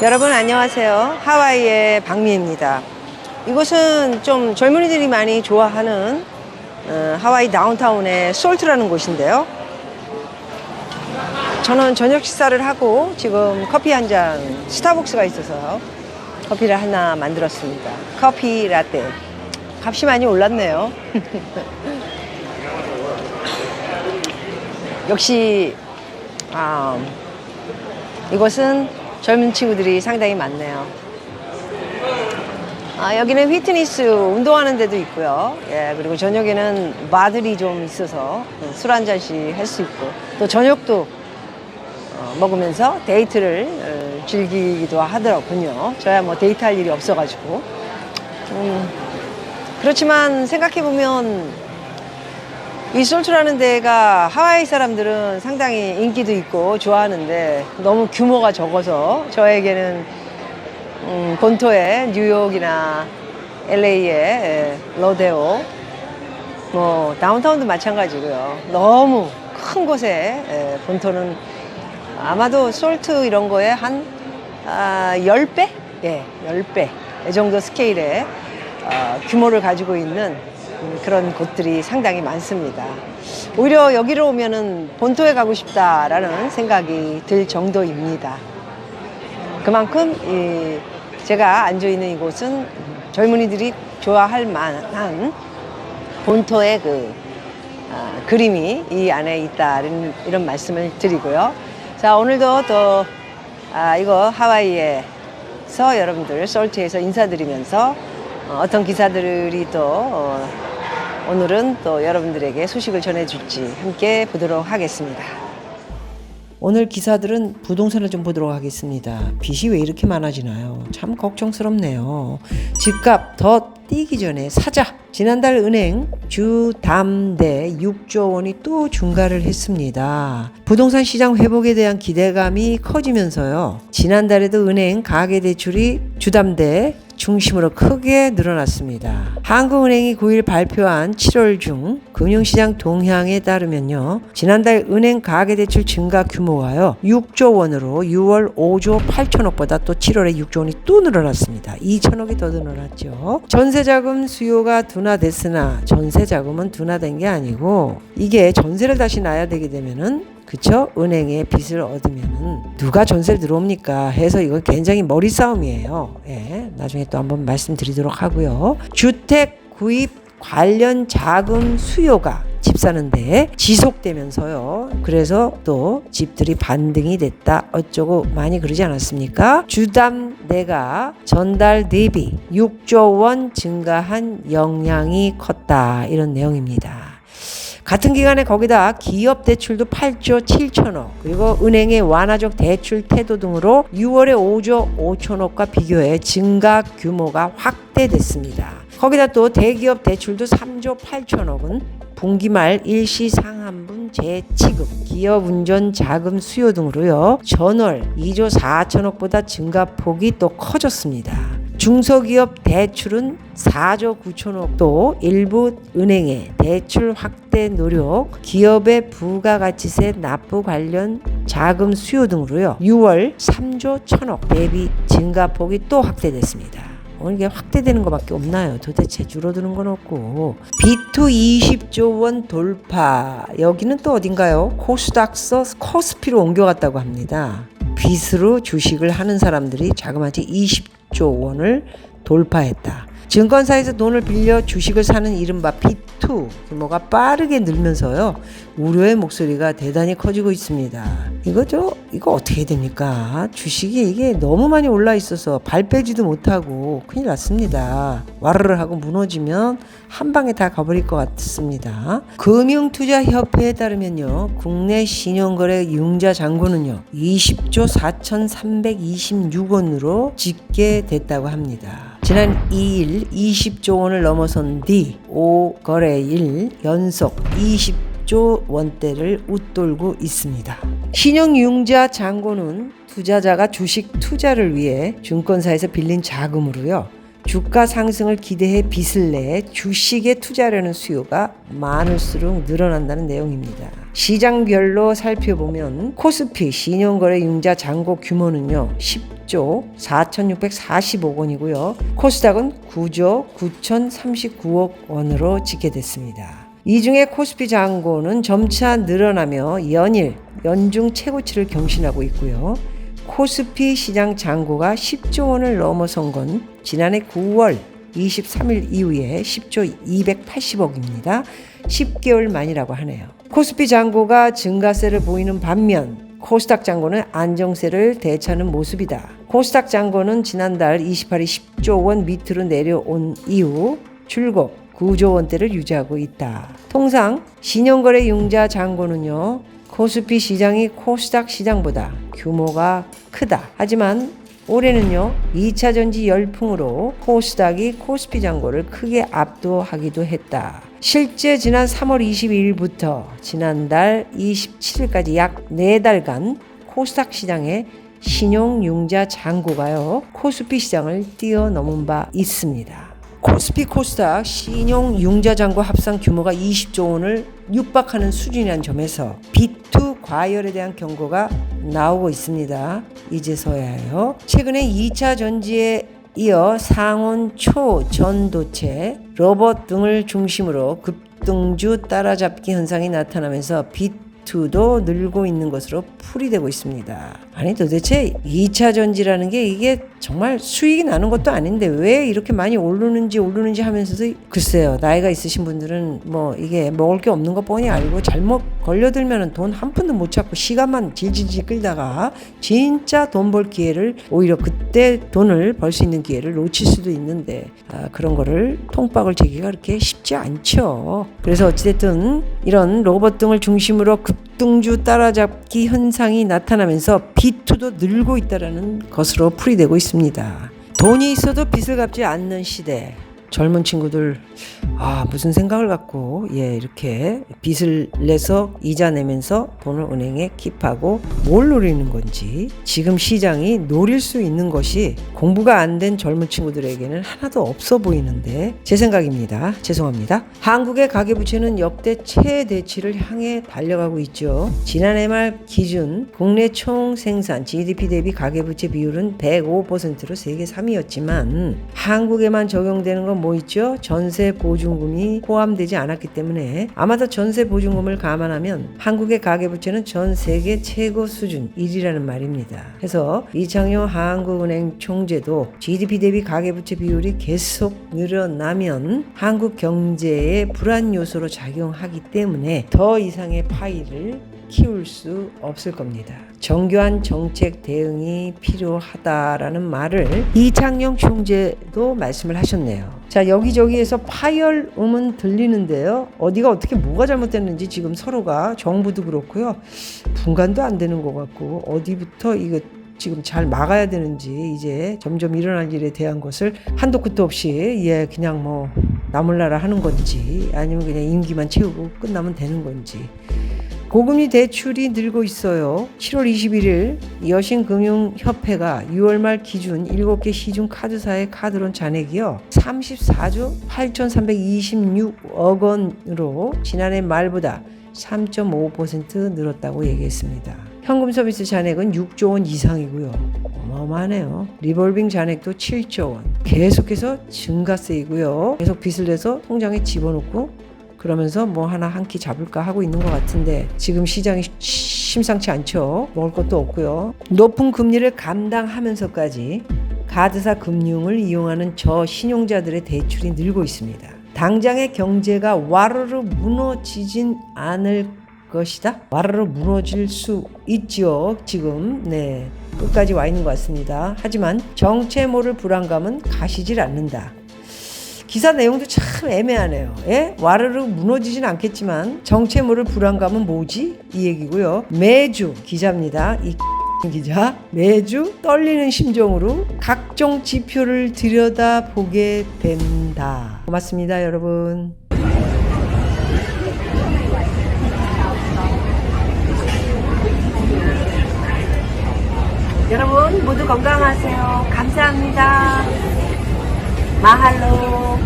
여러분 안녕하세요. 하와이의 박미입니다. 이곳은 좀 젊은이들이 많이 좋아하는 하와이 다운타운의 솔트라는 곳인데요. 저는 저녁 식사를 하고 지금 커피 한 잔, 스타벅스가 있어서 커피를 하나 만들었습니다. 커피 라떼. 값이 많이 올랐네요. 역시 이곳은 젊은 친구들이 상당히 많네요. 여기는 휘트니스 운동하는 데도 있고요. 그리고 저녁에는 바들이 좀 있어서 술 한 잔씩 할 수 있고, 또 저녁도 먹으면서 데이트를 즐기기도 하더라고요. 저야 뭐 데이트할 일이 없어가지고. 그렇지만 생각해보면 이 솔트라는 데가 하와이 사람들은 상당히 인기도 있고 좋아하는데 너무 규모가 적어서 저에게는 본토의 뉴욕이나 LA의 로데오, 뭐 다운타운도 마찬가지고요. 너무 큰 곳에 본토는 아마도 솔트 이런 거에 한 10배? 10배. 이 정도 스케일의 규모를 가지고 있는 그런 곳들이 상당히 많습니다. 오히려 여기로 오면은 본토에 가고 싶다라는 생각이 들 정도입니다. 그만큼 제가 앉아 있는 이곳은 젊은이들이 좋아할 만한 본토의 그림이 이 안에 있다, 이런 말씀을 드리고요. 자, 오늘도 또 이거 하와이에서 여러분들 솔트에서 인사드리면서 어떤 기사들이 또 오늘은 또 여러분들에게 소식을 전해줄지 함께 보도록 하겠습니다. 오늘 기사들은 부동산을 좀 보도록 하겠습니다. 빚이 왜 이렇게 많아지나요? 참 걱정스럽네요. 집값 더 뛰기 전에 사자. 지난달 은행 주담대 6조 원이 또 중과를 했습니다. 부동산 시장 회복에 대한 기대감이 커지면서요. 지난달에도 은행 가계대출이 주담대 중심으로 크게 늘어났습니다. 한국은행이 9일 발표한 7월 중 금융시장 동향에 따르면요. 지난달 은행 가계대출 증가 규모가요. 6조 원으로 6월 5조 8천억보다 또 7월에 6조 원이 또 늘어났습니다. 2천억이 더 늘어났죠. 전세자금 수요가 둔화됐으나 전세자금은 둔화된 게 아니고 이게 전세를 다시 놔야 되게 되면은 그쵸? 은행에 빚을 얻으면은 누가 전세를 들어옵니까? 해서 이건 굉장히 머리 싸움이에요. 나중에 또 한번 말씀드리도록 하고요. 주택 구입 관련 자금 수요가 집 사는데 지속되면서요. 그래서 또 집들이 반등이 됐다 어쩌고 많이 그러지 않았습니까? 주담대가 전달 대비 6조 원 증가한 영향이 컸다, 이런 내용입니다. 같은 기간에 거기다 기업 대출도 8조 7천억, 그리고 은행의 완화적 대출 태도 등으로 6월에 5조 5천억과 비교해 증가 규모가 확대됐습니다. 거기다 또 대기업 대출도 3조 8천억은 분기 말 일시 상한분 재취급, 기업 운전 자금 수요 등으로요. 전월 2조 4천억보다 증가폭이 또 커졌습니다. 중소기업 대출은 4조 9천억도 일부 은행의 대출 확대 노력, 기업의 부가가치세 납부 관련 자금 수요 등으로요. 6월 3조 1천억 대비 증가폭이 또 확대됐습니다. 이게 확대되는 것밖에 없나요? 도대체 줄어드는 건 없고. B2 20조 원 돌파. 여기는 또 어딘가요? 코스닥서 코스피로 옮겨갔다고 합니다. 빚으로 주식을 하는 사람들이 자그마치 20조 원을 돌파했다. 증권사에서 돈을 빌려 주식을 사는 이른바 B2 규모가 빠르게 늘면서요. 우려의 목소리가 대단히 커지고 있습니다. 이거 어떻게 됩니까? 주식이 이게 너무 많이 올라 있어서 발 빼지도 못하고 큰일 났습니다. 와르르 하고 무너지면 한 방에 다 가버릴 것 같습니다. 금융투자협회에 따르면요. 국내 신용거래 융자 잔고는요. 20조 4,326원으로 집계됐다고 합니다. 지난 2일 20조 원을 넘어선 뒤 5거래일 연속 20조 원대를 웃돌고 있습니다. 신용융자 잔고는 투자자가 주식 투자를 위해 증권사에서 빌린 자금으로요. 주가 상승을 기대해 빚을 내 주식에 투자하려는 수요가 많을수록 늘어난다는 내용입니다. 시장별로 살펴보면 코스피 신용거래 융자 잔고 규모는요 10조 4,645억 원이고요. 코스닥은 9조 9,039억 원으로 집계됐습니다. 이 중에 코스피 잔고는 점차 늘어나며 연중 최고치를 경신하고 있고요. 코스피 시장 잔고가 10조 원을 넘어선 건 지난해 9월 23일 이후에 10조 280억입니다. 10개월 만이라고 하네요. 코스피 잔고가 증가세를 보이는 반면 코스닥 잔고는 안정세를 되찾는 모습이다. 코스닥 잔고는 지난달 28일 10조 원 밑으로 내려온 이후 줄곧 9조 원대를 유지하고 있다. 통상 신용거래 융자 잔고는요. 코스피 시장이 코스닥 시장보다 규모가 크다. 하지만 올해는요 2차 전지 열풍으로 코스닥이 코스피 잔고를 크게 압도하기도 했다. 실제 지난 3월 22일부터 지난달 27일까지 약 4달간 코스닥 시장의 신용융자 잔고가요 코스피 시장을 뛰어넘은 바 있습니다. 코스피 코스닥 신용융자 잔고 합산 규모가 20조 원을 육박하는 수준이라는 점에서 B2 과열에 대한 경고가 나오고 있습니다. 이제서야요. 최근에 2차 전지에 이어 상온, 초, 전도체, 로봇 등을 중심으로 급등주 따라잡기 현상이 나타나면서 B2도 늘고 있는 것으로 풀이되고 있습니다. 아니 도대체 2차 전지라는 게 이게 정말 수익이 나는 것도 아닌데 왜 이렇게 많이 오르는지 하면서도 글쎄요. 나이가 있으신 분들은 뭐 이게 먹을 게 없는 거 뻔히 알고 잘못 걸려들면 돈 한 푼도 못 찾고 시간만 질질질 끌다가 진짜 돈 벌 기회를 오히려 그때 돈을 벌 수 있는 기회를 놓칠 수도 있는데 그런 거를 통박을 재기가 그렇게 쉽지 않죠. 그래서 어찌됐든 이런 로봇 등을 중심으로 급등주 따라잡기 현상이 나타나면서 B2도 늘고 있다는 것으로 풀이되고 있습니다. 돈이 있어도 빚을 갚지 않는 시대. 젊은 친구들 무슨 생각을 갖고 이렇게 빚을 내서 이자 내면서 돈을 은행에 킵하고 뭘 노리는 건지 지금 시장이 노릴 수 있는 것이 공부가 안 된 젊은 친구들에게는 하나도 없어 보이는데 제 생각입니다. 죄송합니다. 한국의 가계부채는 역대 최대치를 향해 달려가고 있죠. 지난해 말 기준 국내 총생산 GDP 대비 가계부채 비율은 105%로 세계 3위였지만 한국에만 적용되는 건 뭐 있죠? 전세 보증금이 포함되지 않았기 때문에 아마도 전세 보증금을 감안하면 한국의 가계부채는 전 세계 최고 수준 1위라는 말입니다. 그래서 이창용 한국은행 총재도 GDP 대비 가계부채 비율이 계속 늘어나면 한국 경제에 불안 요소로 작용하기 때문에 더 이상의 파이를 키울 수 없을 겁니다. 정교한 정책 대응이 필요하다라는 말을 이창용 총재도 말씀을 하셨네요. 자, 여기저기에서 파열음은 들리는데요. 어디가 어떻게 뭐가 잘못됐는지 지금 서로가 정부도 그렇고요. 분간도 안 되는 것 같고 어디부터 이거 지금 잘 막아야 되는지 이제 점점 일어날 일에 대한 것을 한도 끝도 없이 그냥 뭐 나몰라라 하는 건지 아니면 그냥 임기만 채우고 끝나면 되는 건지 고금리 대출이 늘고 있어요. 7월 21일 여신금융협회가 6월 말 기준 7개 시중 카드사의 카드론 잔액이요 34조 8,326억 원으로 지난해 말보다 3.5% 늘었다고 얘기했습니다. 현금 서비스 잔액은 6조 원 이상이고요. 어마어마하네요. 리볼빙 잔액도 7조 원. 계속해서 증가세이고요. 계속 빚을 내서 통장에 집어넣고 그러면서 뭐 하나 한 끼 잡을까 하고 있는 것 같은데 지금 시장이 심상치 않죠. 먹을 것도 없고요. 높은 금리를 감당하면서까지 카드사 금융을 이용하는 저신용자들의 대출이 늘고 있습니다. 당장의 경제가 와르르 무너지진 않을 것이다. 와르르 무너질 수 있지요. 지금 끝까지 와 있는 것 같습니다. 하지만 정체 모를 불안감은 가시질 않는다. 기사 내용도 참 애매하네요. 와르르 무너지진 않겠지만 정체 모를 불안감은 뭐지? 이 얘기고요. 매주 기자입니다. 이 기자 매주 떨리는 심정으로 각종 지표를 들여다보게 된다. 고맙습니다, 여러분. 여러분 모두 건강하세요. 감사합니다. 마할로.